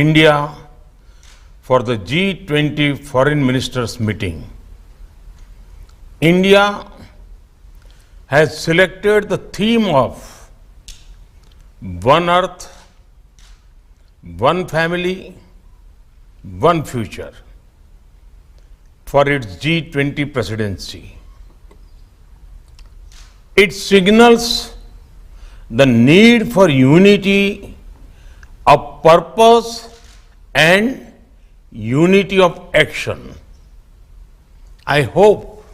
India for the G20 Foreign Ministers meeting. India has selected the theme of One Earth, One Family, One Future for its G20 presidency. It signals the need for unity of purpose and unity of action. I hope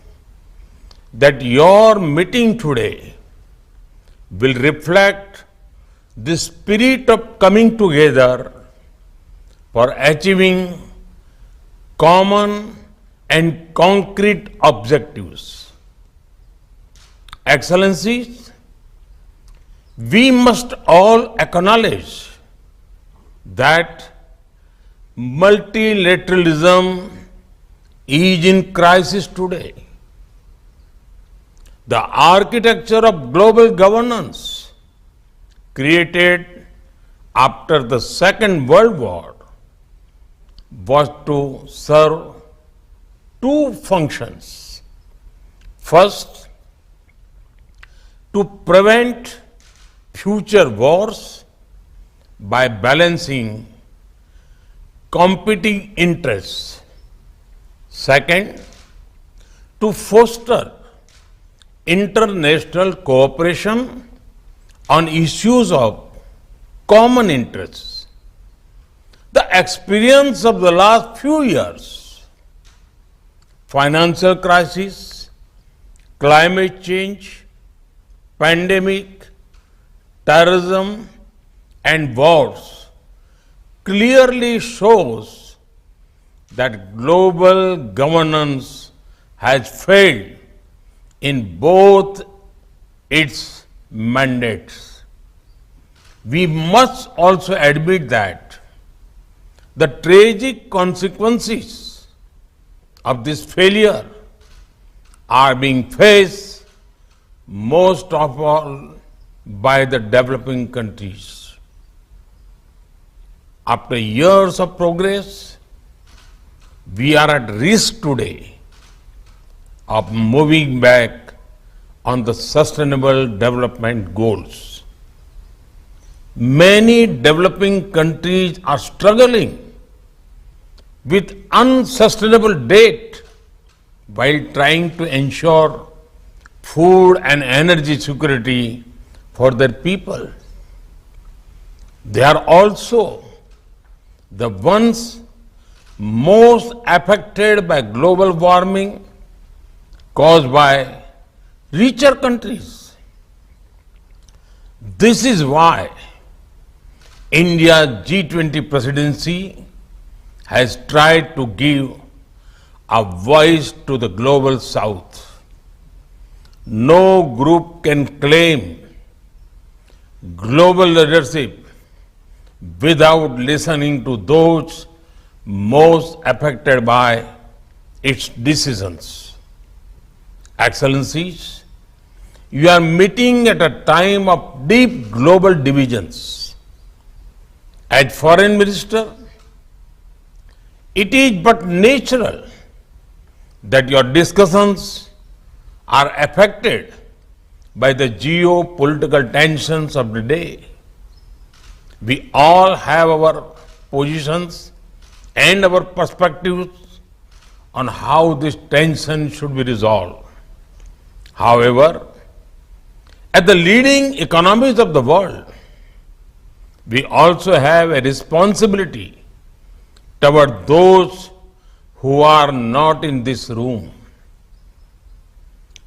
that your meeting today will reflect the spirit of coming together for achieving common and concrete objectives. Excellencies, we must all acknowledge that multilateralism is in crisis today. The architecture of global governance created after the Second World War was to serve two functions. First, to prevent future wars by balancing competing interests. Second, to foster international cooperation on issues of common interests. The experience of the last few years, financial crisis, climate change, pandemic, terrorism, and wars clearly shows that global governance has failed in both its mandates. We must also admit that the tragic consequences of this failure are being faced most of all by the developing countries. After years of progress, we are at risk today of moving back on the sustainable development goals. Many developing countries are struggling with unsustainable debt while trying to ensure food and energy security for their people. They are also the ones most affected by global warming caused by richer countries. This is why India's G20 presidency has tried to give a voice to the global south. No group can claim global leadership without listening to those most affected by its decisions. Excellencies, you are meeting at a time of deep global divisions. As Foreign Minister, it is but natural that your discussions are affected by the geopolitical tensions of the day. We all have our positions and our perspectives on how this tension should be resolved. However, as the leading economies of the world, we also have a responsibility toward those who are not in this room.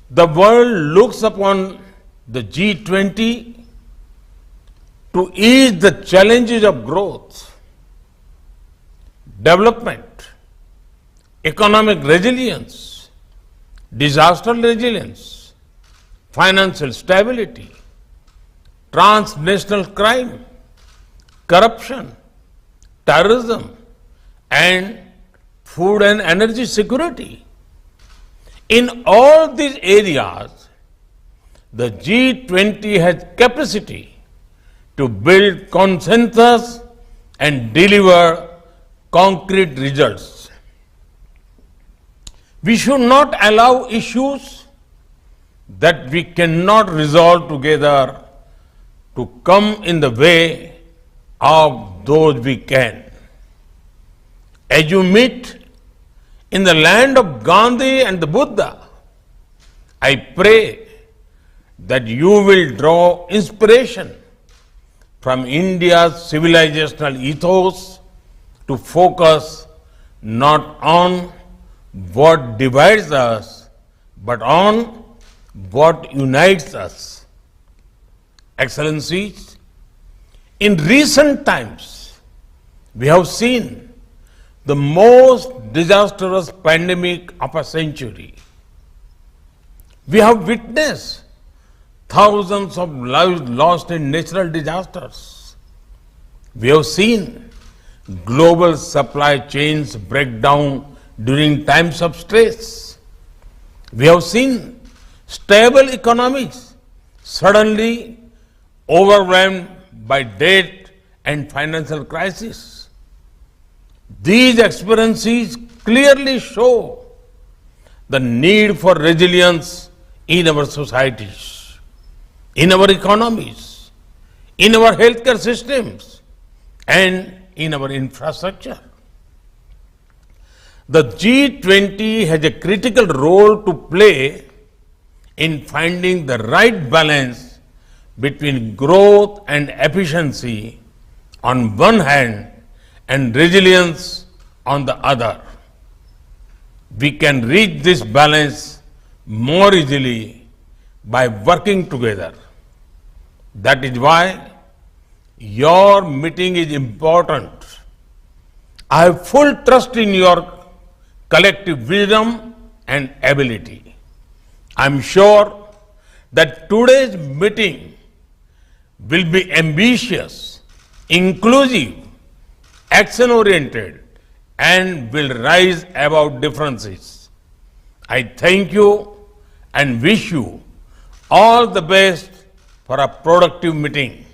The world looks upon the G20 to ease the challenges of growth, development, economic resilience, disaster resilience, financial stability, transnational crime, corruption, terrorism, and food and energy security. In all these areas, the G20 has capacity to build consensus and deliver concrete results. We should not allow issues that we cannot resolve together to come in the way of those we can. As you meet in the land of Gandhi and the Buddha, I pray that you will draw inspiration from India's civilizational ethos to focus not on what divides us, but on what unites us. Excellencies, in recent times, we have seen the most disastrous pandemic of a century. We have witnessed thousands of lives lost in natural disasters. We have seen global supply chains break down during times of stress. We have seen stable economies suddenly overwhelmed by debt and financial crisis. These experiences clearly show the need for resilience in our societies, in our economies, in our healthcare systems, and in our infrastructure. The G20 has a critical role to play in finding the right balance between growth and efficiency on one hand and resilience on the other. We can reach this balance more easily by working together. That is why your meeting is important. I have full trust in your collective wisdom and ability. I am sure that today's meeting will be ambitious, inclusive, action-oriented, and will rise above differences. I thank you and wish you all the best for a productive meeting.